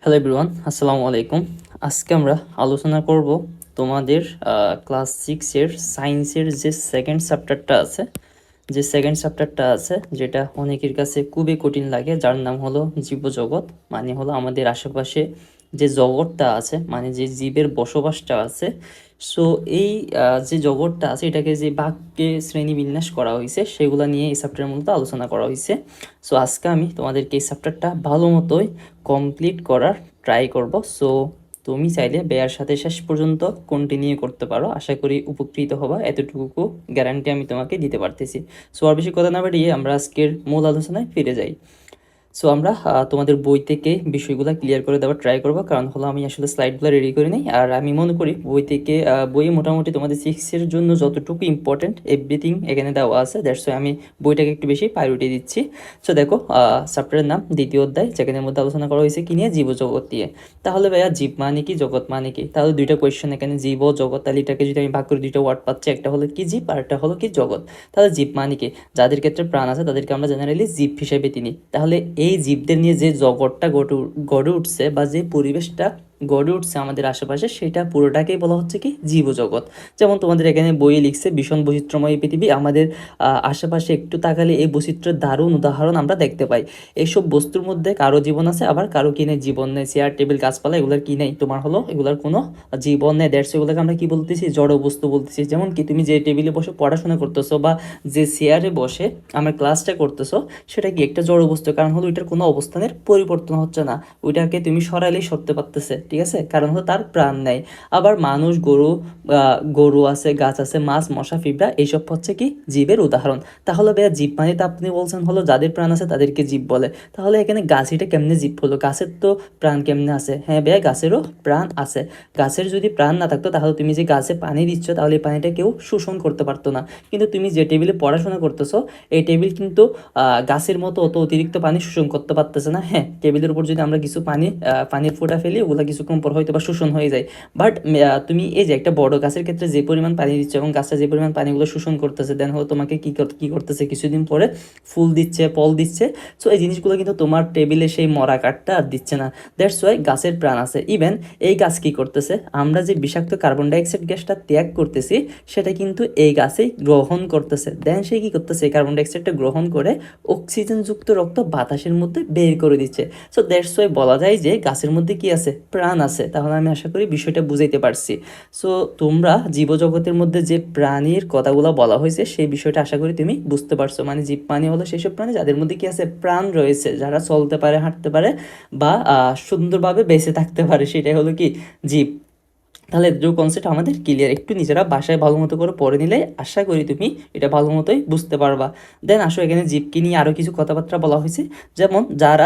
Hello everyone, আসসালামু আলাইকুম। আজকে আমরা আলোচনা করব তোমাদের ক্লাস 6-এর সায়েন্সের যে সেকেন্ড চ্যাপ্টারটা আছে যেটা অনেকের কাছে খুবই কঠিন লাগে, যার নাম হলো জীবজগৎ। মানে হলো আমাদের আশেপাশে যে জগৎটা আছে, মানে যে জীবের বসবাসটা আছে। সো এই যে জগৎটা আছে এটাকে যে ভাগে শ্রেণীবিন্যাস করা হয়েছে সেগুলো নিয়ে এই চ্যাপ্টারের মধ্যে আলোচনা করা হয়েছে। সো আজকে আমি তোমাদেরকে এই চ্যাপ্টারটা ভালো মতোই কমপ্লিট করার ট্রাই করব। সো তুমি চাইলে বেয়ার সাথে শেষ পর্যন্ত কন্টিনিউ করতে পারো, আশা করি উপকৃত হবা, এতটুকু গ্যারান্টি আমি তোমাকে দিতে পারতেছি। সো আর বেশি কথা না বাড়িয়ে আমরা আজকের মূল আলোচনায় ফিরে যাই। সো আমরা তোমাদের বই থেকে বিষয়গুলো ক্লিয়ার করে দেওয়ার ট্রাই করবো, কারণ হলো আমি আসলে স্লাইডগুলো রেডি করে নিই। আর আমি মনে করি বই থেকে বইয়ে মোটামুটি তোমাদের 6-এর জন্য যতটুকু ইম্পর্টেন্ট এভরিথিং এখানে দেওয়া আছে, দ্যাটস ওয়াই আমি বইটাকে একটু বেশি প্রায়োরিটি দিচ্ছি। সো দেখো, চ্যাপ্টারের নাম দ্বিতীয় অধ্যায়, যেখানের মধ্যে আলোচনা করা হয়েছে কি নিয়ে, জীবজগৎ দিয়ে। তাহলে ভাইয়া জীব মানে কি, জগৎ মানে কি? তাহলে দুইটা কোয়েশ্চেন এখানে, জীব ও জগৎ। তাহলে এটাকে যদি আমি ভাগ করে দুইটা ওয়ার্ড পাচ্ছি, একটা হলো কি জীব আর একটা হলো কি জগৎ। তাহলে জীব মানে কি? যাদের ক্ষেত্রে প্রাণ আছে তাদেরকে আমরা জেনারেলি জীব হিসেবে চিনি। তাহলে এই জীবদের নিয়ে যে জগৎটা গড়ে উঠছে বা যে পরিবেশটা গড়ে উঠছে আমাদের আশেপাশে, সেটা পুরোটাকেই বলা হচ্ছে কি জীবজগৎ। যেমন তোমাদের এখানে বইয়ে লিখছে ভীষণ বৈচিত্র্যময় পৃথিবী, আমাদের আশেপাশে একটু তাকালে এই বৈচিত্র্যের দারুণ উদাহরণ আমরা দেখতে পাই। এইসব বস্তুর মধ্যে কারো জীবন আছে, আবার কারো কি নেই, জীবন নেই। চেয়ার টেবিল গাছপালা এগুলোর কি নেই, তোমার হলো এগুলোর কোনো জীবন নেই। দ্যাটস এগুলোকে আমরা কি বলতেছি, জড় বস্তু বলতেছি। যেমন কি তুমি যে টেবিলে বসে পড়াশোনা করতেছো বা যে চেয়ারে বসে আমরা ক্লাসটা করতেছো, সেটা কি একটা জড় বস্তু, কারণ হলো ওইটার কোনো অবস্থানের পরিবর্তন হচ্ছে না, ওইটাকে তুমি সরাইলেই সরতে পারতেছে, ঠিক আছে, কারণ হলো তার প্রাণ নেই। আবার মানুষ, গরু আছে, গাছ আছে, মাছ, মশা, পিঁপড়া, এইসব হচ্ছে কি জীবের উদাহরণ। তাহলে ভাইয়া জীব মানে তো আপনি বলছেন হলো যাদের প্রাণ আছে তাদেরকে জীব বলে। তাহলে এখানে গাছিটা কেমনে জীব হলো, গাছের তো প্রাণ কেমনে আছে? হ্যাঁ ভাইয়া, গাছেরও প্রাণ আছে। গাছের যদি প্রাণ না থাকতো তাহলে তুমি যে গাছে পানি দিচ্ছ, তাহলে এই পানিটা কেউ শোষণ করতে পারতো না। কিন্তু তুমি যে টেবিলে পড়াশোনা করতেছো, এই টেবিল কিন্তু গাছের মতো অত অতিরিক্ত পানি শোষণ করতে পারতেছে না। হ্যাঁ, টেবিলের উপর যদি আমরা কিছু পানির ফোঁটা ফেলি, ওগুলো কিছুক্ষণ পর হয়তো বা শোষণ হয়ে যায়। বাট তুমি এই যে একটা বড় গাছের ক্ষেত্রে যে পরিমাণ পানি দিচ্ছ এবং গাছটা যে পরিমাণ পানিগুলো শোষণ করতেছে, দেন হলো তোমাকে কি করতেছে, কিছুদিন পরে ফুল দিচ্ছে, ফল দিচ্ছে। সো এই জিনিসগুলো কিন্তু তোমার টেবিলে সেই মরা কাঠটা আর দিচ্ছে না। দ্যাটস ওয়াই গাছের প্রাণ আছে। ইভেন এই গাছ কি করতেছে, আমরা যে বিষাক্ত কার্বন ডাইঅক্সাইড গ্যাসটা ত্যাগ করতেছি, সেটা কিন্তু এই গাছেই গ্রহণ করতেছে। দেন সে কি করতেছে, এই কার্বন ডাইঅক্সাইডটা গ্রহণ করে অক্সিজেনযুক্ত রক্ত বাতাসের মধ্যে বের করে দিচ্ছে। সো দ্যাটস ওয়াই বলা যায় যে গাছের মধ্যে কি আছে, প্রাণ আছে। তাহলে আমি আশা করি বিষয়টা বুঝাইতে পারছি। সো তোমরা জীবজগতের মধ্যে যে প্রাণীর কথাগুলো বলা হয়েছে সেই বিষয়টা আশা করি তুমি বুঝতে পারছো। মানে জীব প্রাণী হলো সেসব প্রাণী যাদের মধ্যে কি আছে, প্রাণ রয়েছে, যারা চলতে পারে, হাঁটতে পারে বা সুন্দরভাবে বেঁচে থাকতে পারে, সেটাই হলো কি জীব। তাহলে দুটো কনসেপ্ট আমাদের ক্লিয়ার, একটু নিজেরা বাসায় ভালো মতো করে পড়ে নিলে আশা করি তুমি এটা ভালো মতোই বুঝতে পারবা। দেন আসো, এখানে জীবকে নিয়ে আরও কিছু কথাবার্তা বলা হয়েছে। যেমন যার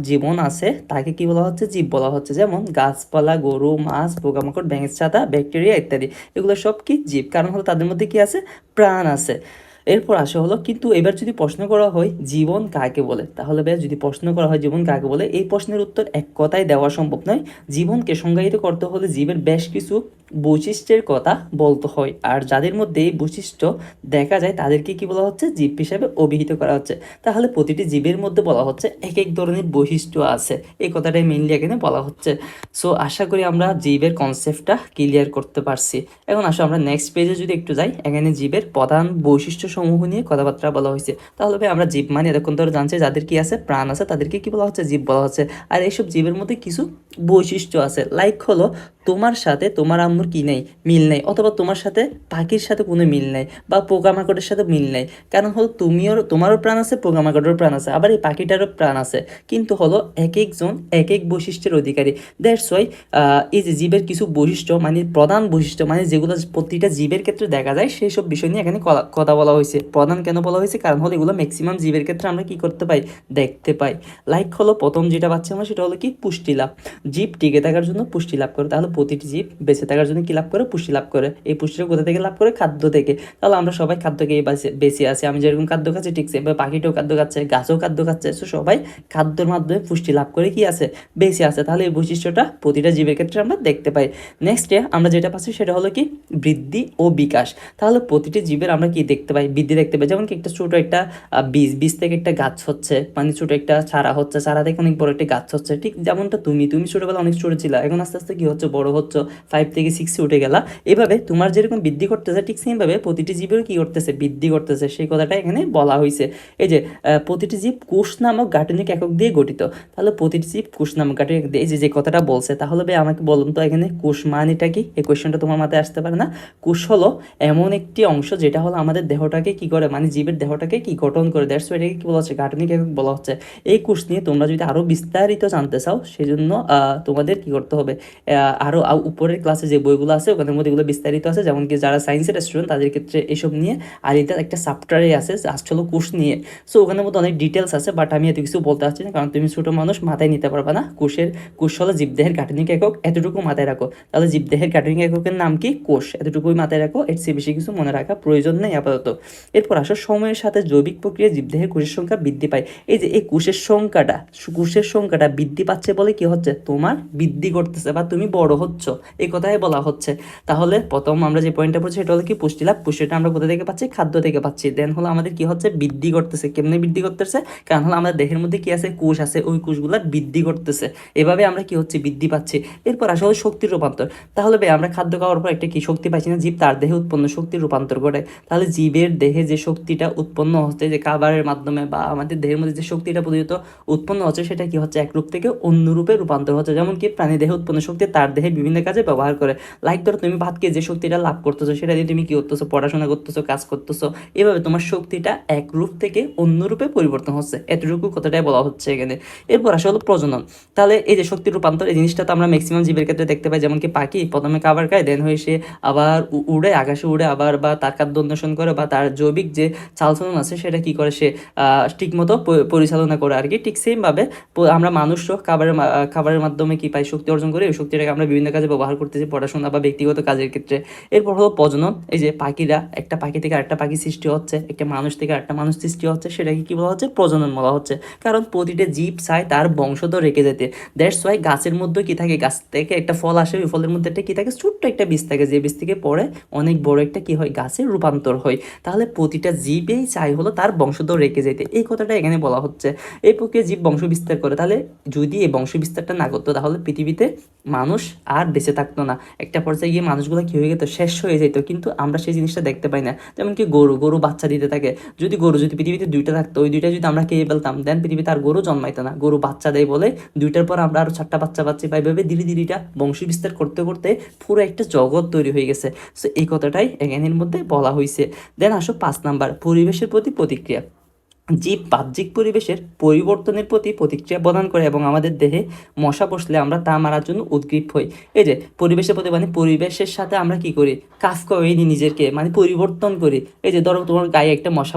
জীবন আছে তাকে কি বলা হচ্ছে, জীব বলা হচ্ছে। যেমন গাছপালা, গরু, মাছ, পোকামাকড়, ব্যাঙের ছাতা, ব্যাকটেরিয়া ইত্যাদি, এগুলো সব কি জীব, কারণ হলো তাদের মধ্যে কি আছে, প্রাণ আছে। এরপর আসা হলো, কিন্তু এবার যদি প্রশ্ন করা হয় জীবন কাকে বলে, তাহলে ভাই যদি প্রশ্ন করা হয় জীবন কাকে বলে, এই প্রশ্নের উত্তর এক কথায় দেওয়া সম্ভব নয়। জীবনকে সংজ্ঞায়িত করতে হলে জীবের বেশ কিছু বৈশিষ্ট্যের কথা বলতে হয়, আর যাদের মধ্যে এই বৈশিষ্ট্য দেখা যায় তাদেরকে কি বলা হচ্ছে, জীব হিসাবে অভিহিত করা হচ্ছে। তাহলে প্রতিটি জীবের মধ্যে বলা হচ্ছে এক এক ধরনের বৈশিষ্ট্য আছে, এই কথাটাই মেইনলি এখানে বলা হচ্ছে। সো আশা করি আমরা জীবের কনসেপ্টটা ক্লিয়ার করতে পারছি। এখন আসো আমরা নেক্সট পেজে যদি একটু যাই, এখানে জীবের প্রধান বৈশিষ্ট্য সমূহ নিয়ে কথাবার্তা বলা হয়েছে। তাহলে ভাই আমরা জীব মানে এতক্ষণ ধরে জানছি যাদের কি আছে, প্রাণ আছে, তাদেরকে কি বলা হচ্ছে, জীব বলা হচ্ছে। আর এইসব জীবের মধ্যে কিছু বৈশিষ্ট্য আছে, লাইক হলো তোমার সাথে তোমার আম্মুর কি নেই, মিল নেই, অথবা তোমার সাথে পাখির সাথে কোনো মিল নেই, বা পোকামাকড়ের সাথে মিল নেই। কারণ হলো তোমারও প্রাণ আছে, পোকামাকড়েরও প্রাণ আছে, আবার এই পাখিটারও প্রাণ আছে, কিন্তু হলো এক একজন এক এক বৈশিষ্ট্যের অধিকারী। দ্যাটস ওয়াই এই যে জীবের কিছু বৈশিষ্ট্য, মানে প্রধান বৈশিষ্ট্য, মানে যেগুলো প্রতিটা জীবের ক্ষেত্রে দেখা যায়, সেই সব বিষয় নিয়ে এখানে কথা বলা হয়েছে। প্রধান কেন বলা হয়েছে, কারণ হলো এগুলো ম্যাক্সিমাম জীবের ক্ষেত্রে আমরা কি করতে পাই, দেখতে পাই। লাইক হলো প্রথম যেটা পাচ্ছি আমরা, সেটা হলো কি পুষ্টি লাভ। জীব টিকে থাকার জন্য পুষ্টি লাভ করে, তাহলে প্রতিটি জীব বেঁচে থাকার জন্য কি লাভ করে, পুষ্টি লাভ করে। এই পুষ্টিটা কোথা থেকে লাভ করে, খাদ্য থেকে। তাহলে আমরা সবাই খাদ্য খেয়ে বেঁচে আছি, আমি যেরকম খাদ্য খাচ্ছি ঠিক সেভাবে পাখিটাও খাদ্য খাচ্ছে, গাছও খাদ্য খাচ্ছে। সো সবাই খাদ্যের মাধ্যমে পুষ্টি লাভ করে কি আছে, বেঁচে আছে। তাহলে এই বৈশিষ্ট্যটা প্রতিটা জীবের ক্ষেত্রে আমরা দেখতে পাই। নেক্সট আমরা যেটা পাচ্ছি সেটা হলো কি বৃদ্ধি ও বিকাশ। তাহলে প্রতিটি জীবের আমরা কি দেখতে পাই, বৃদ্ধি দেখতে পাই। যেমন কি একটা ছোট একটা বীজ থেকে একটা গাছ হচ্ছে, মানে ছোট একটা চারা হচ্ছে, চারা থেকে অনেক বড় একটা গাছ হচ্ছে। ঠিক যেমনটা তুমি ছোটবেলা অনেক ছোট ছিলা, এখন আস্তে আস্তে কি হচ্ছে, বড় হচ্ছে, 5 থেকে 6 উঠে গেলা। এভাবে তোমার যেরকম বৃদ্ধি করতেছে ঠিক সেম ভাবে প্রতিটি জীবের কি করতেছে, বৃদ্ধি করতেছে। সেই কথাটা এখানে বলা হয়েছে। এই যে প্রতিটি জীব কোষ নামক গাঠনিক একক দিয়ে গঠিত। তাহলে প্রতিটি জীব কোষ নামক গাঠনিক একক দিয়ে, এই যে কথাটা বলছে, তাহলে ভাই আমাকে বলুন তো এখানে কোষ মানেটা কি? এই কোয়েশ্চেনটা তোমার মাথায় আসতে পারে না? কোষ হলো এমন একটি অংশ যেটা হলো আমাদের দেহটাকে কি করে, মানে জীবের দেহটাকে কি গঠন করে। দ্যাটস ওয়াই এটাকে কি বলা হচ্ছে, গাঠনিক একক বলা হচ্ছে। এই কোষ নিয়ে তোমরা যদি আরো বিস্তারিত জানতে চাও, সেজন্য তোমাদের কি করতে হবে, আরো উপরের ক্লাসে যে বইগুলো আছে ওখানের মধ্যে এগুলো বিস্তারিত আছে। যেমন কি যারা সায়েন্সের স্টুডেন্ট তাদের ক্ষেত্রে এসব নিয়ে, আর এটা একটা চ্যাপ্টারে আছে জাস্ট হলো কোষ নিয়ে। সো ওখানের মধ্যে অনেক ডিটেলস আছে, বাট আমি এত কিছু বলতে পারছি না, কারণ তুমি ছোট মানুষ, মাথায় নিতে পারবে না। কোষ হলো জীবদেহের গাঠনিক একক, এতটুকু মাথায় রাখো। তাহলে জীবদেহের গাঠনিক এককের নাম কি? কোষ। এতটুকুই মাথায় রাখো, এর চেয়ে বেশি কিছু মনে রাখা প্রয়োজন নেই আপাতত। এরপর আসো, সময়ের সাথে জৈবিক প্রক্রিয়ায় জীবদেহের কোষের সংখ্যা বৃদ্ধি পায়। এই যে এই কোষের সংখ্যাটা বৃদ্ধি পাচ্ছে বলে কি হচ্ছে, তোমার বৃদ্ধি করতেছে বা তুমি বড় হচ্ছ, এই কথাই বলা হচ্ছে। তাহলে প্রথম আমরা যে পয়েন্টটা পড়ছি সেটা হলো কি, পুষ্টি লাভ। পুষ্টিটা আমরা কোথা থেকে পাচ্ছি? খাদ্য থেকে পাচ্ছি। দেন হলো আমাদের কি হচ্ছে, বৃদ্ধি করতেছে। কেমনে বৃদ্ধি করতেছে? কারণ হলো আমাদের দেহের মধ্যে কি আছে, কোষ আছে, ওই কোষগুলো বৃদ্ধি করতেছে। এভাবে আমরা কি হচ্ছে, বৃদ্ধি পাচ্ছি। এরপর আসলে শক্তির রূপান্তর। তাহলে ভাই আমরা খাদ্য খাওয়ার পর একটা কি শক্তি পাইছি না, জীব তার দেহে উৎপন্ন শক্তির রূপান্তর করে। তাহলে জীবের দেহে যে শক্তিটা উৎপন্ন হচ্ছে, যে খাবারের মাধ্যমে বা আমাদের দেহের মধ্যে যে শক্তিটা প্রতিনিয়ত উৎপন্ন হচ্ছে, সেটা কি হচ্ছে, এক রূপ থেকে অন্য রূপে রূপান্তর হচ্ছে। যেমন কি প্রাণী দেহে উৎপন্ন শক্তি তার দেহে বিভিন্ন কাজে ব্যবহার করে। লাইক ধরো তুমি ভাতকে যে শক্তিটা লাভ করতেছো, সেটা দিয়ে তুমি কি করতেছো, পড়াশোনা করতেছো, কাজ করতেছো। এভাবে তোমার শক্তিটা এক রূপ থেকে অন্য রূপে পরিবর্তন হচ্ছে। এতটুকু কথাটাই বলা হচ্ছে এখানে। এরপর আসলে প্রজনন। তাহলে এই যে শক্তির রূপান্তর, এই জিনিসটা তো আমরা ম্যাক্সিমাম জীবের ক্ষেত্রে দেখতে পাই। যেমন কি পাখি প্রথমে খাবার খায়, দেন হয়ে সে আবার উড়ে, আকাশে উড়ে আবার, বা তার খাদ্য অন্বেষণ করে, বা তার জৈবিক যে চালচলন আছে সেটা কি করে, সে ঠিকমতো পরিচালনা করে আর কি। ঠিক সেমভাবে আমরা মানুষও খাবারের মাধ্যমে কি পাই, শক্তি অর্জন করি। ওই শক্তিটাকে আমরা বিভিন্ন কাজে ব্যবহার করতেছি, পড়াশোনা বা ব্যক্তিগত কাজের ক্ষেত্রে। এরপর হলো প্রজনন। এই যে পাখিরা, একটা পাখি থেকে আরেকটা পাখি সৃষ্টি হচ্ছে, একটা মানুষ থেকে আরেকটা মানুষ সৃষ্টি হচ্ছে, সেটাকে কি বলা হচ্ছে, প্রজনন বলা হচ্ছে। কারণ প্রতিটা জীব চায় তার বংশধর রেখে যেতে। দ্যাটস ওয়াই গাছের মধ্যে কি থাকে, গাছ থেকে একটা ফল আসে, ওই ফলের মধ্যে একটা কি থাকে, ছোট্ট একটা বীজ থাকে, যে বীজ থেকে পরে অনেক বড় একটা কি হয়, গাছের রূপান্তর হয়। তাহলে প্রতিটা জীবেই চাই হলো তার বংশধর রেখে যেতে, এই কথাটা এখানে বলা হচ্ছে। এই প্রক্রিয়া জীব বংশ বিস্তার করে। তাহলে যদি এই বংশ বিস্তারটা না করতো, তাহলে পৃথিবীতে মানুষ আর বেঁচে থাকতো না। একটা পর্যায়ে গিয়ে মানুষগুলো কি হয়ে যেত, শেষ হয়ে যেত। কিন্তু আমরা সেই জিনিসটা দেখতে পাই না। যেমন কি গরু বাচ্চা দিতে থাকে। যদি পৃথিবীতে দুইটা থাকতো, ওই দুইটা যদি আমরা খেয়ে ফেলতাম, দেন পৃথিবীতে আর গরু জন্মাইতো না। গরু বাচ্চা দেয় বলে দুইটার পর আমরা আরো 4টা বাচ্চা পাচ্ছি। বা এইভাবে ধীরে ধীরে এটা বংশ বিস্তার করতে করতে পুরো একটা জগৎ তৈরি হয়ে গেছে। সো এই কথাটাই এখানের মধ্যে বলা হয়েছে। দেন আসো 5 নাম্বার, পরিবেশের প্রতি প্রতিক্রিয়া। জীব বাহ্যিক পরিবেশের পরিবর্তনের প্রতি প্রতিক্রিয়া প্রদান করে, এবং আমাদের দেহে মশা বসলে আমরা তা মারার জন্য উদ্গ্রীব হই। এই যে পরিবেশের প্রতি, মানে পরিবেশের সাথে আমরা কি করি, কাজ করে নিই, নিজেকে মানে পরিবর্তন করি। এই যে ধরো তোমার গায়ে একটা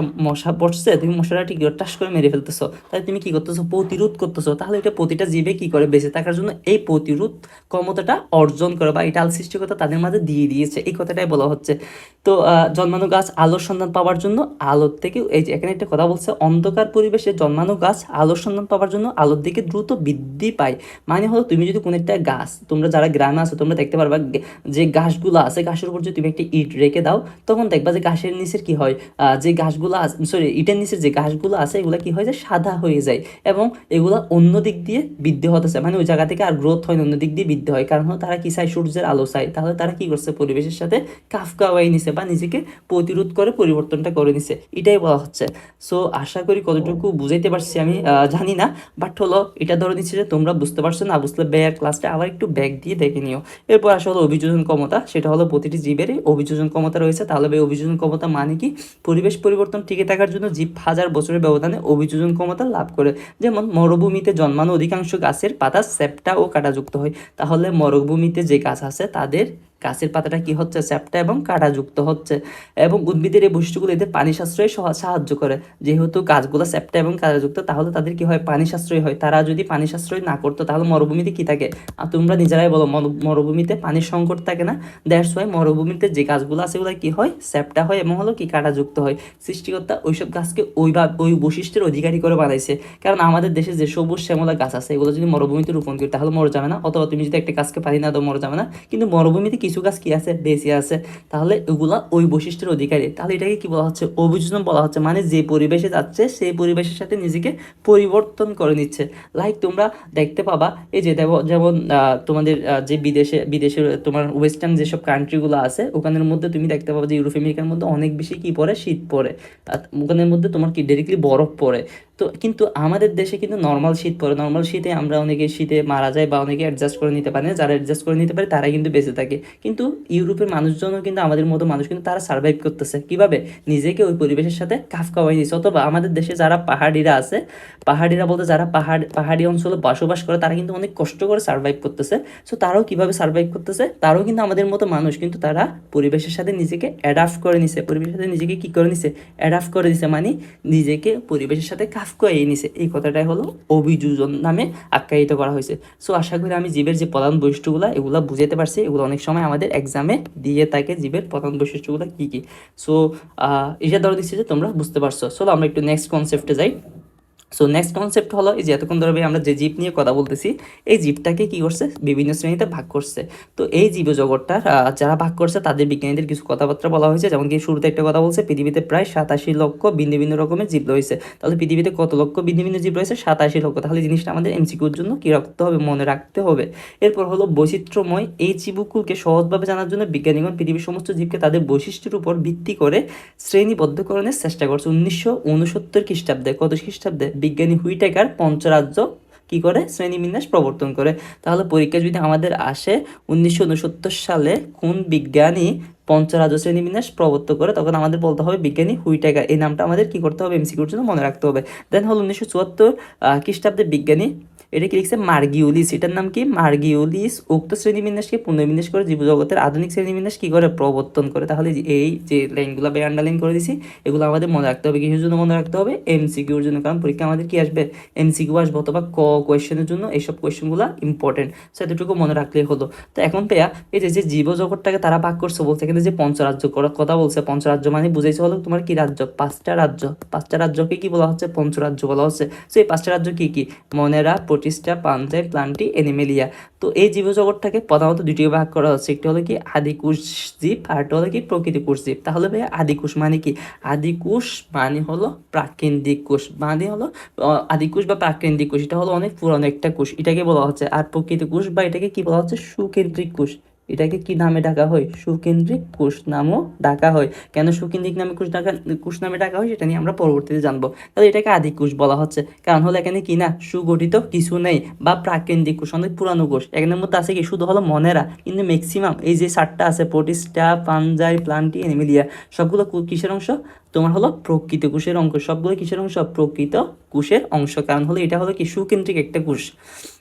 মশা পড়ছে, তুমি মশাটা ঠিক টাস করে মেরে ফেলতেছো, তাহলে তুমি কি করতেছো, প্রতিরোধ করতেছো। তাহলে এটা প্রতিটা জীবে কি করে, বেঁচে থাকার জন্য এই প্রতিরোধ ক্ষমতাটা অর্জন করে, বা এটা সৃষ্টিকর্তা তাদের মাঝে দিয়ে দিয়েছে, এই কথাটাই বলা হচ্ছে। তো জন্মানো গাছ আলোর সন্ধান পাওয়ার জন্য আলোর থেকে, এই যে এখানে একটা কথা বলছে, অন্ধকার পরিবেশে জন্মানো গাছ আলোর সন্ধান পাওয়ার জন্য আলোর দিকে দ্রুত বৃদ্ধি পায়। মানে হলো তুমি যদি কোনো একটা গাছ, তোমরা যারা গ্রামে আছো তোমরা দেখতে পারবা, যে গাছগুলো আছে গাছের উপর যদি তুমি একটা ইট রেখে দাও, তখন দেখবা যে গাছের নিচের কি হয়, যে গাছগুলো সরি ইটের নিচের যে গাছগুলো আছে এগুলো কি হয়, যে সাদা হয়ে যায়, এবং এগুলো অন্য দিক দিয়ে বৃদ্ধি হতে চায়। মানে ওই জায়গা থেকে আর গ্রোথ হয় না, অন্য দিক দিয়ে বৃদ্ধি হয়। কারণ হলো তারা কি চায়, সূর্যের আলো চায়। তাহলে তারা কি করছে, পরিবেশের সাথে খাপ খাওয়াই নিছে, বা নিজেকে প্রতিরোধ করে পরিবর্তনটা করে নিছে, এটাই বলা হচ্ছে। সো আশা করি কতটুকু বুঝাইতে পারছি আমি জানি না, বাট হলো এটা ধরে নিচ্ছে যে তোমরা বুঝতে পারছো। না বুঝলে ব্যাক ক্লাসটা আবার একটু ব্যাক দিয়ে দেখে নিও। এরপর আসলে অভিযোজন ক্ষমতা, সেটা হলো প্রতিটি জীবেরই অভিযোজন ক্ষমতা রয়েছে। তাহলে এই অভিযোজন ক্ষমতা মানে কি, পরিবেশ পরিবর্তন টিকে থাকার জন্য জীব হাজার বছরের ব্যবধানে অভিযোজন ক্ষমতা লাভ করে। যেমন মরুভূমিতে জন্মানো অধিকাংশ গাছের পাতা চ্যাপ্টা ও কাঁটাযুক্ত হয়। তাহলে মরুভূমিতে যে গাছ আছে তাদের গাছের পাতাটা কি হচ্ছে, চ্যাপ্টা এবং কাঁটাযুক্ত হচ্ছে। এবং উদ্ভিদের এই বৈশিষ্ট্যগুলো এদের পানি সাশ্রয়ে সাহায্য করে। যেহেতু গাছগুলো চ্যাপ্টা এবং কাঁটাযুক্ত, তাহলে তাদের কি হয়, পানি সাশ্রয় হয়। তারা যদি পানি সাশ্রয় না করতো, তাহলে মরুভূমিতে কি থাকে, আর তোমরা নিজেরাই বলো, মরুভূমিতে পানির সংকট থাকে না। দ্যাটস ওয়াই মরুভূমিতে যে গাছগুলো আছে ওগুলো কি হয়, চ্যাপ্টা হয় এবং হলো কি কাঁটাযুক্ত হয়। সৃষ্টিকর্তা ওইসব গাছকে ওই বৈশিষ্ট্যের অধিকারী করে বানাইছে। কারণ আমাদের দেশে যে সবুজ শ্যামলা গাছ আছে, এগুলো যদি মরুভূমিতে রোপণ করি তাহলে মরে যাবে না। অথবা তুমি যদি একটা গাছকে পানি না দাও, মরে যাবে না। কিন্তু মরুভূমিতে কিছু গাছ কি আছে, বেঁচে আছে, তাহলে এগুলা ওই বৈশিষ্ট্যের অধিকারী। তাহলে এটাকে কি বলা হচ্ছে, অভিযোজন বলা হচ্ছে। মানে যে পরিবেশে যাচ্ছে সেই পরিবেশের সাথে নিজেকে পরিবর্তন করে নিচ্ছে। লাইক তোমরা দেখতে পাবা এই যে যেমন তোমাদের যে বিদেশের তোমার ওয়েস্টার্ন যেসব কান্ট্রিগুলো আছে ওখানের মধ্যে তুমি দেখতে পাবা যে ইউরোপ আমেরিকার মধ্যে অনেক বেশি কি পড়ে, শীত পড়ে। ওখানের মধ্যে তোমার কি ডাইরেক্টলি বরফ পড়ে। তো কিন্তু আমাদের দেশে কিন্তু নর্মাল শীত পড়ে। নর্মাল শীতে আমরা অনেকে শীতে মারা যায় বা অনেকে অ্যাডজাস্ট করে নিতে পারে না। যারা অ্যাডজাস্ট করে নিতে পারে তারাই কিন্তু বেঁচে থাকে। কিন্তু ইউরোপের মানুষজনও কিন্তু আমাদের মতো মানুষ, কিন্তু তারা সার্ভাইভ করতেছে কিভাবে, নিজেকে ওই পরিবেশের সাথে খাপ খাওয়াই দিচ্ছে। অথবা আমাদের দেশে যারা পাহাড়িরা আছে, পাহাড়িরা বলতে যারা পাহাড়ি অঞ্চলে বসবাস করে, তারা কিন্তু অনেক কষ্ট করে সার্ভাইভ করতেছে। সো তারাও কিভাবে সার্ভাইভ করতেছে, তারাও কিন্তু আমাদের মতো মানুষ, কিন্তু তারা পরিবেশের সাথে নিজেকে অ্যাডাপ্ট করে নিছে। পরিবেশের সাথে নিজেকে কি করে নিছে, অ্যাডাপ্ট করে দিছে, মানে নিজেকে পরিবেশের সাথে খাপ খাইয়ে নিছে। এই কথাটাই হলো অভিযোজন নামে আখ্যায়িত করা হয়েছে। সো আশা করি আমি জীবের যে প্রধান বৈশিষ্ট্যগুলো এগুলো বুঝাতে পারছি। এগুলো অনেক সময় আমাদের এক্সামে দিয়ে থাকে, জীবের প্রধান বৈশিষ্ট্যগুলো কী কী। সো এটা ধরে দিচ্ছি যে তোমরা বুঝতে পারছো। চলো আমরা একটু নেক্সট কনসেপ্টে যাই। সো নেক্সট কনসেপ্ট হলো এই যে এতক্ষণ ধরে আমরা যে জীব নিয়ে কথা বলতেছি, এই জীবটাকে কি করছে, বিভিন্ন শ্রেণীতে ভাগ করছে। তো এই জীবজগৎটার যারা ভাগ করছে তাদের বিজ্ঞানীদের কিছু কথাবার্তা বলা হয়েছে। যেমন কি শুরুতে একটা কথা বলছে, পৃথিবীতে প্রায় 87 লক্ষ ভিন্ন ভিন্ন রকমের জীব রয়েছে। তাহলে পৃথিবীতে কত লক্ষ ভিন্ন ভিন্ন জীব রয়েছে, 87 লক্ষ। তাহলে জিনিসটা আমাদের এমসিকিউর জন্য কি রাখতে হবে, মনে রাখতে হবে। এরপর হলো বৈচিত্র্যময় এই জীবকুলকে সহজভাবে জানার জন্য বিজ্ঞানীগণ পৃথিবীর সমস্ত জীবকে তাদের বৈশিষ্ট্যের উপর ভিত্তি করে শ্রেণীবদ্ধকরণের চেষ্টা করছে। 1969 খ্রিস্টাব্দে, কত খ্রিস্টাব্দে, বিজ্ঞানী হুইটেকার পঞ্চরাজ্য কি করে, শ্রেণীবিন্যাস প্রবর্তন করে। তাহলে পরীক্ষা যদি আমাদের আসে 1969 সালে কোন বিজ্ঞানী পঞ্চরাজ্য শ্রেণীবিন্যাস প্রবর্তন করে, তখন আমাদের বলতে হবে বিজ্ঞানী হুইটেকার। এই নামটা আমাদের কি করতে হবে, এমসিকিউর জন্য মনে রাখতে হবে। দেন হলো 1974 খ্রিস্টাব্দে বিজ্ঞানী, এটা কি লিখছে, মার্গিউলিস, এটার নাম কি, মার্গিউলিস, উক্ত শ্রেণীবিন্যাসকে পুনর্বিন্যাস করে জীবজগতের আধুনিক শ্রেণীবিন্যাস কি করে, প্রবর্তন করে। তাহলে এই যে লাইনগুলো আমি আন্ডারলাইন করে দিছি, এগুলো আমাদের মনে রাখতে হবে। কিসের জন্য মনে রাখতে হবে, এমসিকিউর জন্য। কারণ পরীক্ষা আমাদের কি আসবে, এমসিকিউ আসবে, অথবা কোয়েশ্চেনের জন্য এইসব কোয়েশ্চেনগুলো ইম্পর্টেন্ট। সো এতটুকু মনে রাখলেই হলো। তো এখন পেয়া এই যে জীবজগৎটাকে তারা ভাগ করছে বলছে, এখানে যে পঞ্চরাজ্য করার কথা বলছে, পঞ্চরাজ্য মানে বুঝাইছে হলো তোমার কি রাজ্য, 5টা রাজ্য। 5টা রাজ্যকে কি বলা হচ্ছে, পঞ্চরাজ্য বলা হচ্ছে। সো এই 5টা রাজ্য কি কি, মনেরা, প্রোটিস্টা, পাঞ্জাই, প্লান্টি, এনিমেলিয়া। তো এই জীবজগৎটাকে প্রধানত দুটি ভাগ করা হচ্ছে, একটি হলো কি আদিকোষ জীব, আর একটা হলো কি প্রকৃতিকোষ জীব। তাহলে ভাইয়া আদিকোষ মানে কি, আদিকোষ মানে হলো প্রাকৃতিক কোষ, মানে হলো আদিকোষ বা প্রাকৃতিক কোষ, এটা হলো অনেক পুরানো একটা কোষ, এটাকে বলা হচ্ছে। আর প্রকৃতি কোষ বা এটাকে কি বলা হচ্ছে, সুকেন্দ্রিক কোষ। এটাকে কি নামে ডাকা হয়, সুকেন্দ্রিক কোষ নামও ডাকা হয়। কেন সুকেন্দ্রিক নামে কোষ নামে ডাকা হয় সেটা নিয়ে আমরা পরবর্তীতে জানবো। তাহলে এটাকে আদিকোষ বলা হচ্ছে, কারণ হলো এখানে কি না, সুগঠিত কিছু নেই, বা প্রাকৃতিক কোষ, অনেক পুরানো কোষ। এখানের মধ্যে আছে কি, শুধু হলো মনেরা, কিন্তু ম্যাক্সিমাম এই যে 7টা আছে, প্রোটিস্টা, পাঞ্জাই, প্লান্টি, এনিমেলিয়া, সবগুলো কিসের অংশ, তোমার হলো প্রকৃত কোষের অংশ। সবগুলো কিসের অংশ, প্রকৃত কোষের অংশ। কারণ হলো এটা হলো কি, সুকেন্দ্রিক একটা কোষ।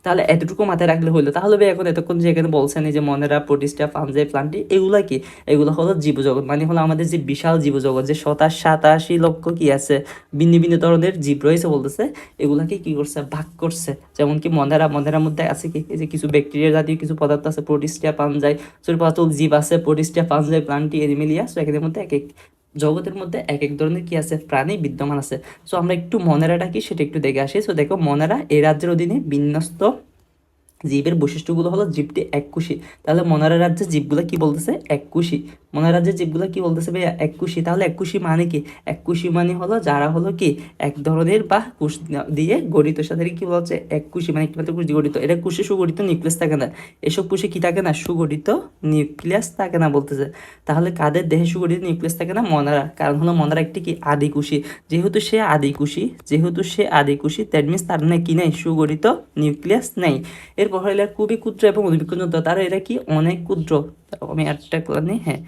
তাহলে এতটুকু মাথায় রাখলে হইলো। তাহলে ভাই এখন এতক্ষণ যে এখানে বলছেন এই যে মনেরা, প্রোটিস্টা, পাঞ্জাই, প্লান্টি, এগুলা কি, এগুলো হলো জীবজগৎ। মানে হলো আমাদের যে বিশাল জীবজগৎ, যে 87 লক্ষ কি আছে, ভিন্ন ভিন্ন ধরনের জীব রয়েছে বলতেছে, এগুলাকে কি করছে, ভাগ করছে। যেমন কি মনেরার মধ্যে আছে কি, এই যে কিছু ব্যাকটেরিয়া জাতীয় কিছু পদার্থ আছে, প্রোটিস্টা, পাঞ্জাই, ছোট পাতল জীব আছে, প্রোটিস্টা, পাঞ্জাই, প্লান্টি, এনিমেলিয়া। সো এখানের মধ্যে এক এক জগতের মধ্যে এক এক ধরনের কি আছে, প্রাণী বিদ্যমান আছে। সো আমরা একটু মনেরাটা কি সেটা একটু দেখে আসি। সো দেখো, মনেরা এই রাজ্যের অধীনে বিন্যস্ত জীবের বৈশিষ্ট্যগুলো হলো জীবটি এককোষী। তাহলে মনারা রাজ্যের জীবগুলো কি বলতেছে, এককোষী। মনারা রাজ্যের জীবগুলো কি বলতেছে ভাইয়া, এককোষী। তাহলে এককোষী মানে কি, এককোষী মানে হলো যারা হলো কি এক ধরনের বা কোষ দিয়ে গঠিত। সাথে কি বলা হচ্ছে, এককোষী মানে একমাত্র কোষ দিয়ে গঠিত। এটা কোষে সুগঠিত নিউক্লিয়াস থাকে না, এসব কোষে কি থাকে না, সুগঠিত নিউক্লিয়াস থাকে না বলতেছে। তাহলে কাদের দেহে সুগঠিত নিউক্লিয়াস থাকে না, মনারা। কারণ হলো মনারা একটি কি আদিকোষী। যেহেতু সে আদিকোষী, দ্যাট মিনস তার মানে কি নেই, সুগঠিত নিউক্লিয়াস নেই। এরপর এরা খুবই ক্ষুদ্র এবং অণুবীক্ষণ যন্ত্র। তারা এরা কি অনেক ক্ষুদ্র, আমি একটা জানি, হ্যাঁ,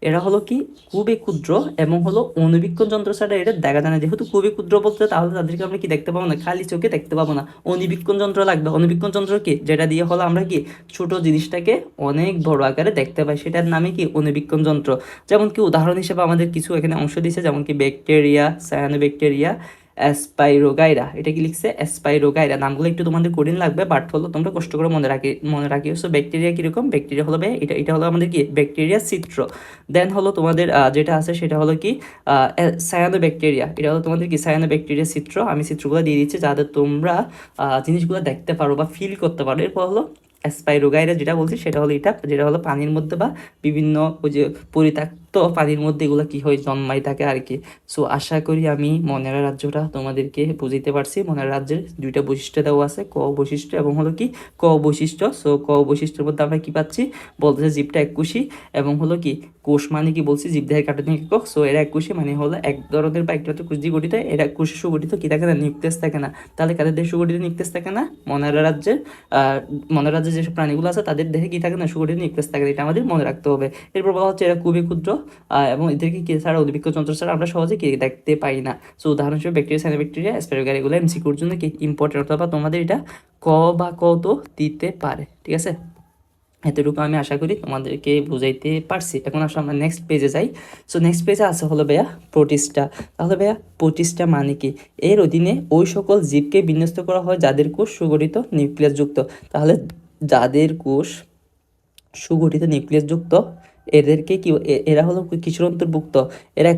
এরা হলো কি খুবই ক্ষুদ্র এবং হলো অণুবীক্ষণ যন্ত্র ছাড়া এটা দেখা যায় না। যেহেতু খুবই ক্ষুদ্র বলতে, তাহলে তাদেরকে আমরা কি দেখতে পাবো না, খালি চোখে দেখতে পাবো না, অণুবীক্ষণ যন্ত্র লাগবে। অণুবীক্ষণ যন্ত্র কি, যেটা দিয়ে হলো আমরা কি ছোট জিনিসটাকে অনেক বড় আকারে দেখতে পাই, সেটার নামে কি অণুবীক্ষণ যন্ত্র। যেমন কি উদাহরণ হিসেবে আমাদের কিছু এখানে অংশ দিয়েছে, যেমন কি ব্যাকটেরিয়া, সায়ানোব্যাকটেরিয়া, অ্যাসপাইরোগাইরা। এটা কি লিখছে, অ্যাসপাইরোগাইরা। নামগুলো একটু তোমাদের কঠিন লাগবে, বাট হলো তোমরা কষ্ট করে মনে রাখিও। সো ব্যাকটেরিয়া কিরকম, ব্যাকটেরিয়া হলো এটা হলো আমাদের কি ব্যাকটেরিয়া চিত্র। দেন হলো তোমাদের যেটা আছে সেটা হলো কি সায়ানোব্যাকটেরিয়া। এটা হলো তোমাদের কি সায়ানোব্যাকটেরিয়া চিত্র। আমি চিত্রগুলো দিয়ে দিচ্ছি যাতে তোমরা জিনিসগুলো দেখতে পারো বা ফিল করতে পারো। এরপর হলো স্পাইরোগাইরা যেটা বলছি সেটা হলো এটা, যেটা হলো পানির মধ্যে বা বিভিন্ন ওই যে পরিত্যক্ত পানির মধ্যে এগুলো কি হয়, জন্মাই থাকে আর কি। সো আশা করি আমি মনেরা রাজ্যটা তোমাদেরকে বুঝাইতে পারছি। মনেরা রাজ্যের দুইটা বৈশিষ্ট্য দেওয়া আছে, ক বৈশিষ্ট্য এবং হলো কি ক বৈশিষ্ট্য। সো ক বৈশিষ্ট্যের মধ্যে আমরা কি পাচ্ছি, বলতেছে জীবটা এককোষী এবং হলো কি কোষ মানে কি বলছি জীবদেহের কাঠনিক একক। সো এরা এককোষী মানে হলো এক ধরনের বা একটা কোষ দিয়ে গঠিত, এরা কোষে সুগঠিত কি থাকে না, নিউক্লিয়াস থাকে না। তাহলে কাদের দেহে সুগঠিত নিউক্লিয়াস থাকে না, মনেরা রাজ্যের মনের রাজ্যে যেসব প্রাণীগুলো আছে তাদের দেহে কি থাকে না, সুগঠিত নিউক্লিয়াস থাকে, এটা আমাদের মনে রাখতে হবে। এরপর বলা হচ্ছে এরা খুবই ক্ষুদ্র এবং এদেরকে কি ছাড়া উদ্ভিজ্জ যন্ত্র ছাড়া আমরা সহজে কি দেখতে পাই না। সো উদাহরণ হিসেবে ব্যাকটেরিয়া, সায়ানোব্যাকটেরিয়া, অ্যাসপারাগাস এগুলো এমসিকিউর জন্য কি ইম্পর্টেন্ট, অথবা তোমাদের এটা ক বা ক তো দিতে পারে। ঠিক আছে, এতটুকু আমি আশা করি তোমাদেরকে বুঝাইতে পারছি। এখন আসলে আমরা নেক্সট পেজে যাই। সো নেক্সট পেজে আছে হলো ভাইয়া প্রোটিস্টা। তাহলে ভাইয়া প্রোটিস্টা মানে কি, এর অধীনে ওই সকল জীবকে বিন্যস্ত করা হয় যাদের কোষ সুগঠিত নিউক্লিয়াস যুক্ত। তাহলে যাদের কোষ সুগঠিত নিউক্লিয়াস যুক্ত এদেরকে কি এরা হলো কিসের অন্তর্ভুক্ত, এরা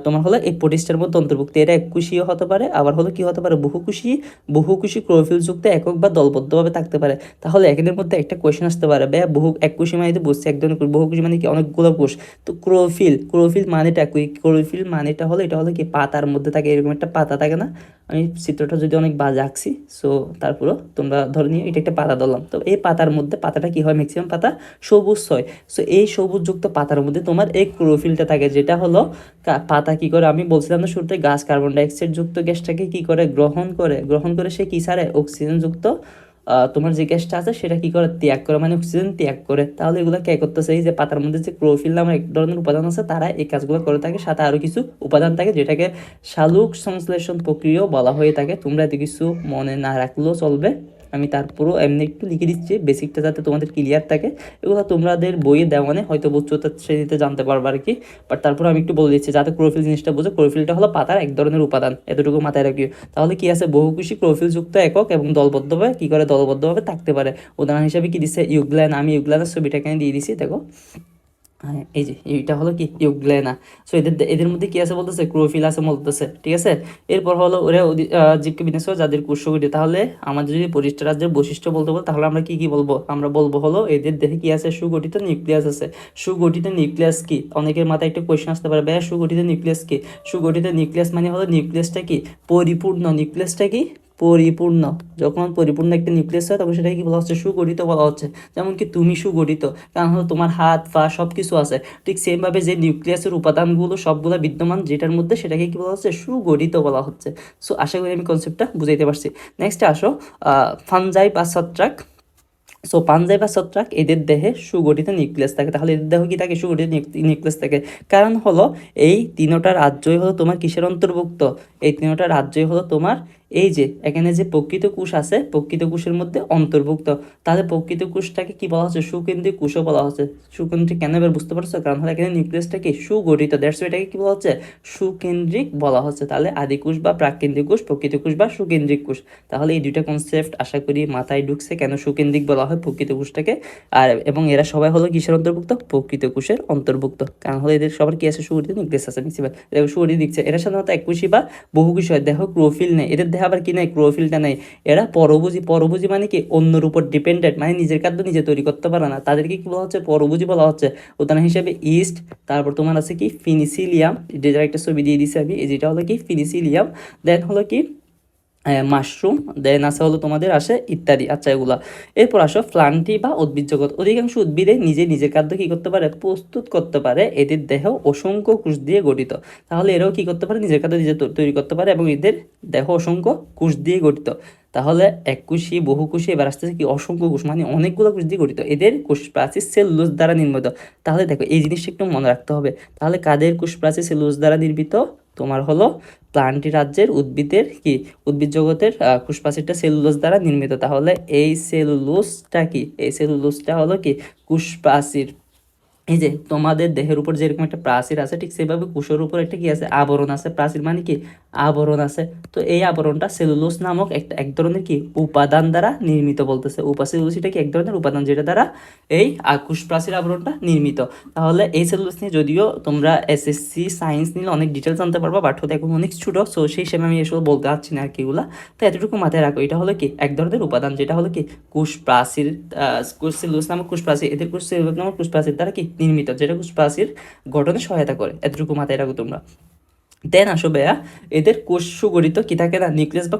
তোমার হলো এই প্রোটিস্টার মধ্যে অন্তর্ভুক্ত। এরা এককোষীয় হতে পারে, আবার হলো কি হতে পারে বহুকোষী ক্লোরোফিল যুক্ত একক বা দলবদ্ধভাবে থাকতে পারে। তাহলে একের মধ্যে একটা কোয়েশ্চেন আসতে পারে, ভাইয়া এককোষী মানে তো বুঝছি এক ধরনের কোষ, বহুকোষী মানে কি অনেকগুলো কোষ। তো ক্লোরোফিল মানেটা কি, ক্লোরোফিল মানেটা হলো এটা হলো কি পাতার মধ্যে থাকে, এরকম একটা পাতা থাকে না, আমি চিত্রটা যদি অনেক বাজে আঁকছি সো তারপরেও তোমরা ধরে নিয়ে এটা একটা পাতা ধরলাম। তো এই পাতার মধ্যে পাতাটা কি হয়, ম্যাক্সিমাম পাতা সবুজ হয়। সো এই সবুজযুক্ত পাতার মধ্যে তোমার এই ক্লোরোফিলটা থাকে, যেটা হলো পাতা কি করে, আমি বলছিলাম না শুরুতে, গাছ কার্বন ডাইঅক্সাইড যুক্ত গ্যাসটাকে কি করে গ্রহণ করে সে কি ছাড়ে, অক্সিজেন যুক্ত তোমার যে গ্যাসটা আছে সেটা কি করে ত্যাগ করে, মানে অক্সিজেন ত্যাগ করে। তাহলে এগুলো কে করতেছে, এই যে পাতার মধ্যে যে ক্লোরোফিল নামের এক ধরনের উপাদান আছে তারা এই কাজগুলো করে থাকে, সাথে আরো কিছু উপাদান থাকে যেটাকে সালোক সংশ্লেষণ প্রক্রিয়াও বলা হয়ে থাকে। তোমরা এত কিছু মনে না রাখলেও চলবে, আমি তারপরও এমনি একটু লিখে দিচ্ছি বেসিকটা যাতে তোমাদের ক্লিয়ার থাকে। এগুলো তোমাদের বইয়ে দেওয়া মানে হয়তো উচ্চতর শ্রেণীতে জানতে পারবে আর কি, বাট তারপর আমি একটু বলে দিচ্ছি যাতে ক্লোরোফিল জিনিসটা বুঝো। ক্লোরোফিলটা হলো পাতার এক ধরনের উপাদান, এতটুকু মাথায় রাখি। তাহলে কি আছে, বহুকোষী ক্লোরোফিল যুক্ত একক এবং দলবদ্ধভাবে কি করে, দলবদ্ধভাবে থাকতে পারে। উদাহরণ হিসেবে কি দিচ্ছে, ইউগ্ল্যান। আমি ইউগ্ল্যানের ছবিটা এখানে দিয়ে দিচ্ছি, দেখো। হ্যাঁ, এই যে এইটা হলো কি ইউগ্লেনা। সো এদের মধ্যে কি আছে বলতেছে, ক্লোরোফিল আছে বলতেছে। ঠিক আছে, এরপর হলো ওরা জীবকে বিন্যাস করে যাদের কোষ সুগঠিত। তাহলে আমাদের যদি প্রতিষ্ঠা রাজ্যের বৈশিষ্ট্য বলতে বল তাহলে আমরা কি কি বলবো, আমরা বলবো হলো এদের দেহে কি আছে, সুগঠিত নিউক্লিয়াস আছে। সুগঠিত নিউক্লিয়াস কি, অনেকের মাথায় একটা কোয়েশ্চেন আসতে পারে, ভাইয়া সুগঠিত নিউক্লিয়াস কি। সুগঠিত নিউক্লিয়াস মানে হলো নিউক্লিয়াসটা কি পরিপূর্ণ, নিউক্লিয়াসটা কি পরিপূর্ণ। যখন পরিপূর্ণ একটা নিউক্লিয়াস হয় তখন সেটাকে কি বলা হচ্ছে, সুগঠিত বলা হচ্ছে। যেমন কি তুমি সুগঠিত, কারণ হলো তোমার হাত পা সব কিছু আছে। ঠিক সেমভাবে যে নিউক্লিয়াসের উপাদানগুলো সবগুলো বিদ্যমান যেটার মধ্যে সেটাকে কি বলা হচ্ছে, সুগঠিত বলা হচ্ছে। সো আশা করি আমি কনসেপ্টটা বুঝাইতে পারছি। নেক্সট আসো ফানজাই বা ছত্রাক। সো পাঞ্জাই বা ছত্রাক এদের দেহে সুগঠিত নিউক্লিয়াস থাকে। তাহলে এদের দেহ কি থাকে, সুগঠিত নিউক্লিয়াস থাকে। কারণ হলো এই তিনোটা রাজ্যই হলো তোমার কিসের অন্তর্ভুক্ত, এই তিনোটা রাজ্যই হলো তোমার এই যে এখানে যে প্রকৃত কোষ আছে প্রকৃত কোষের মধ্যে অন্তর্ভুক্ত। তাহলে প্রকৃত কোষটাকে কি বলা হচ্ছে, সুকেন্দ্রিক কোষও বলা হচ্ছে। সুকেন্দ্রিক কেন এবার বুঝতে পারছো, কারণ হলো এখানে নিউক্লিয়াসটা কি সুগঠিত, দ্যাটস এটাকে কি বলা হচ্ছে, সুকেন্দ্রিক বলা হচ্ছে। তাহলে আদি কোষ বা প্রাককেন্দ্রিক কোষ, প্রকৃত কোষ বা সুকেন্দ্রিক কোষ। তাহলে এই দুইটা কনসেপ্ট আশা করি মাথায় ঢুকছে, কেন সুকেন্দ্রিক বলা হয় প্রকৃত কোষটাকে। আর এবং এরা সবাই হলো কিসের অন্তর্ভুক্ত, প্রকৃত কোষের অন্তর্ভুক্ত। কারণ হলো এদের সবার কি আছে, সুগঠিত নিউক্লিয়াস আছে ম্যাক্সিমাম। সুগঠিত দিচ্ছে এরা সাধারণত এককোষী বা বহুকোষী হয়। দেখো ক্লোরোফিল নেই এদের দেহে, আবার কি নেই, ক্লোরোফিলটা নেই। এরা পরভোজী। পরভোজী মানে কি অন্যের উপর ডিপেন্ডেন্ট, মানে নিজের খাদ্য নিজে তৈরি করতে পারে না, তাদেরকে কি বলা হচ্ছে, পরভোজী বলা হচ্ছে। উদাহরণ হিসেবে ইস্ট, তারপর তোমার আছে কি ফিনিসিলিয়াম, যেটা একটা ছবি দিয়ে দিছি আমি, যেটা হলো কি ফিনিসিলিয়াম। দেন হলো কি মাশরুম, দেন আছে হলো তোমাদের আসে ইত্যাদি। আচ্ছা এগুলা, এরপর আসো প্লান্টি বা উদ্ভিদ জগৎ। অধিকাংশ উদ্ভিদে নিজের খাদ্য কি করতে পারে, প্রস্তুত করতে পারে। এদের দেহ অসংখ্য কোষ দিয়ে গঠিত। তাহলে এরাও কি করতে পারে, নিজের খাদ্য নিজে তৈরি করতে পারে এবং এদের দেহ অসংখ্য কোষ দিয়ে গঠিত। তাহলে এককোষী বহুকোষী, এবার আসতেছে কি অসংখ্য কোষ, মানে অনেকগুলো কোষ দিয়ে গঠিত। এদের কোষ প্রাচীর সেলুলোজ দ্বারা নির্মিত। তাহলে দেখো এই জিনিসটা একটু মনে রাখতে হবে। তাহলে কাদের কোষ প্রাচীর সেলুলোজ দ্বারা নির্মিত, তোমার হলো প্লান্টি রাজ্যের উদ্ভিদের কি উদ্ভিদ জগতের কোষ প্রাচীরটা সেলুলোজ দ্বারা নির্মিত। তাহলে এই সেলুলোজটা কি, এই সেলুলোজটা হলো কি কোষ প্রাচীর। এই যে তোমাদের দেহের উপর যেরকম একটা প্রাচীর আছে ঠিক সেভাবে কোষের উপর একটা কি আছে, আবরণ আছে। প্রাচীর মানে কি আবরণ আছে। তো এই আবরণটা সেলুলোজ নামক এক ধরনের কি উপাদান দ্বারা নির্মিত বলতেছে। সেলুলোজ এটা কি এক ধরনের উপাদান যেটা দ্বারা এই কোষ প্রাচীর আবরণটা নির্মিত। তাহলে এই সেলুলোজ নিয়ে যদিও তোমরা এসএসসি সায়েন্স নিলে অনেক ডিটেলস জানতে পারবা, বাট হতে এখন অনেক ছোটো, সো সেই হিসেবে আমি এসব বলতে পারছি না আর কি এগুলা। তো এতটুকু মাথায় রাখো, এটা হলো কি এক ধরনের উপাদান যেটা হলো কি কোষ প্রাচীর, কোষ সেলুলোজ নামক কোষ প্রাচীর, এদের কোষ সেলুলোজ নামক কোষ প্রাচীর দ্বারা কি নির্মিত, যেটা কোষ প্রাচীর গঠনে সহায়তা করে। এতটুকু মাথায় রাখো তোমরা। দেন আসো ভাইয়া, এদের কোষ সুগঠিত কি থাকে না, নিউক্লিয়াস বা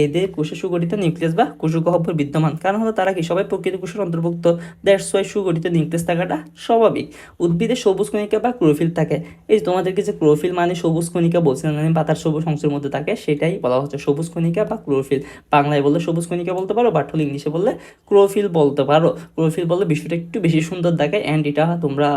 এদের কোষে সুগঠিত নিউক্লিয়াস বা কোষগহ্বর বিদ্যমান। কারণ হলো তারা কি সবাই প্রকৃত কোষের অন্তর্ভুক্ত, দ্যাটস ওয়াই সুগঠিত নিউক্লিয়াস থাকাটা স্বাভাবিক। উদ্ভিদে সবুজ কণিকা বা ক্লোরোফিল থাকে। এই যে তোমাদেরকে যে ক্লোরোফিল মানে সবুজ কণিকা বলছিলাম আমি, পাতার সবুজ অংশের মধ্যে থাকে, সেটাই বলা হচ্ছে সবুজ কণিকা বা ক্লোরোফিল। বাংলায় বললে সবুজ কণিকা বলতে পারো, বাট হলো ইংলিশে বললে ক্লোরোফিল বলতে পারো। ক্লোরোফিল বললে বিষয়টা একটু বেশি সুন্দর দেখায়, অ্যান্ড এটা তোমরা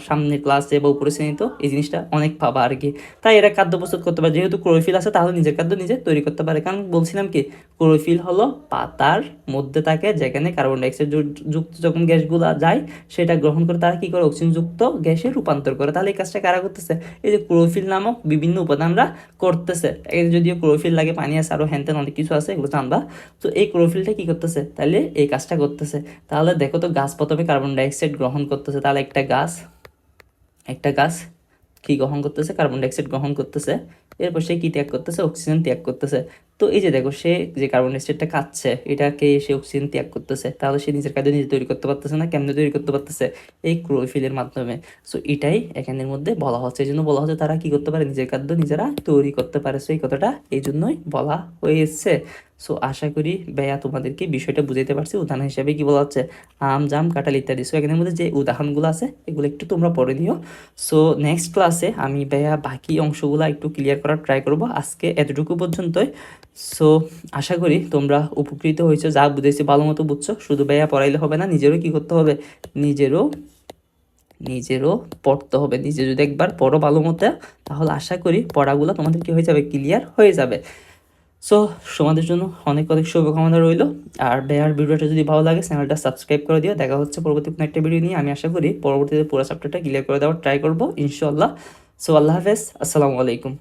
সামনের ক্লাসে বা উপরে শ্রেণীতে এই জিনিসটা অনেক পাবা আর কি। তাই এরা খাদ্য প্রস্তুত করতে পারে, যেহেতু ক্লোরোফিল আছে তাহলে নিজের খাদ্য নিজে তৈরি করতে পারে। কারণ বলছিলাম কি ক্লোরোফিল হলো পাতার মধ্যে থাকে, যেখানে কার্বন ডাইঅক্সাইড যুক্ত যখন গ্যাসগুলো যায় সেটা গ্রহণ করে তারা কি করে অক্সিজেন যুক্ত গ্যাসে রূপান্তর করে। তাহলে এই কাজটা কারা করতেছে, এই যে ক্লোরোফিল নামক বিভিন্ন উপাদানরা করতেছে। যদিও ক্লোরোফিল লাগে, পানি আছে, আরও হ্যান ত্যান অনেক কিছু আছে, এগুলো জানবা। তো এই ক্লোরোফিলটা কি করতেছে, তাহলে এই কাজটা করতেছে। তাহলে দেখো তো গাছ প্রথমে কার্বন ডাইঅক্সাইড গ্রহণ করতেছে, তাহলে একটা গাছ কি গ্রহণ করতেছে, কার্বন ডাইঅক্সাইড গ্রহণ করতেছে, এরপর সে কি ত্যাগ করতেছে, অক্সিজেন ত্যাগ করতেছে। তো এই যে দেখো সে যে কার্বন ডাইঅক্সাইডটা খাচ্ছে এটাকে সে অক্সিজেন ত্যাগ করতেছে, তাহলে সে নিজের খাদ্য নিজে তৈরি করতে পারতেছে না। কেমনে তৈরি করতে পারতেছে, এই ক্লোরোফিলের মাধ্যমে। সো এটাই এখানের মধ্যে বলা হচ্ছে, এই জন্য বলা হচ্ছে তারা কি করতে পারে, নিজের খাদ্য নিজেরা তৈরি করতে পারে। সো এই কথাটা এই জন্যই বলা হয়েছে। সো আশা করি ভাইয়া তোমাদেরকে বিষয়টা বুঝাইতে পারছি। উদাহরণ হিসাবে কি বলা হচ্ছে, আম, জাম, কাঁঠাল ইত্যাদি। সো এখানের মধ্যে যে উদাহরণগুলো আছে এগুলো একটু তোমরা পড়ে নিও। সো নেক্সট ক্লাসে আমি ভাইয়া বাকি অংশগুলো একটু ক্লিয়ার করার ট্রাই করব। আজকে এতটুকু পর্যন্তই। সো আশা করি তোমরা উপকৃত হয়েছো, যা বুঝেছি ভালো মতো বুঝছো। শুধু ভাইয়া পড়াইলে হবে না, নিজেরও কি করতে হবে, নিজেরও পড়তে হবে। নিজে যদি একবার পড়ো ভালো মতো, তাহলে আশা করি পড়াগুলো তোমাদের কি হয়ে যাবে, ক্লিয়ার হয়ে যাবে। সো তোমাদের জন্য অনেক অনেক শুভকামনা রইল। আর ভাইয়ার ভিডিওটা যদি ভালো লাগে চ্যানেলটা সাবস্ক্রাইব করে দিও। দেখা হচ্ছে পরবর্তী কোনো একটা ভিডিও নিয়ে। আমি আশা করি পরবর্তীতে পুরো চ্যাপ্টারটা ক্লিয়ার করে দেওয়ার ট্রাই করবো ইনশাল্লাহ। সো আল্লাহ হাফেজ, আসসালামু আলাইকুম।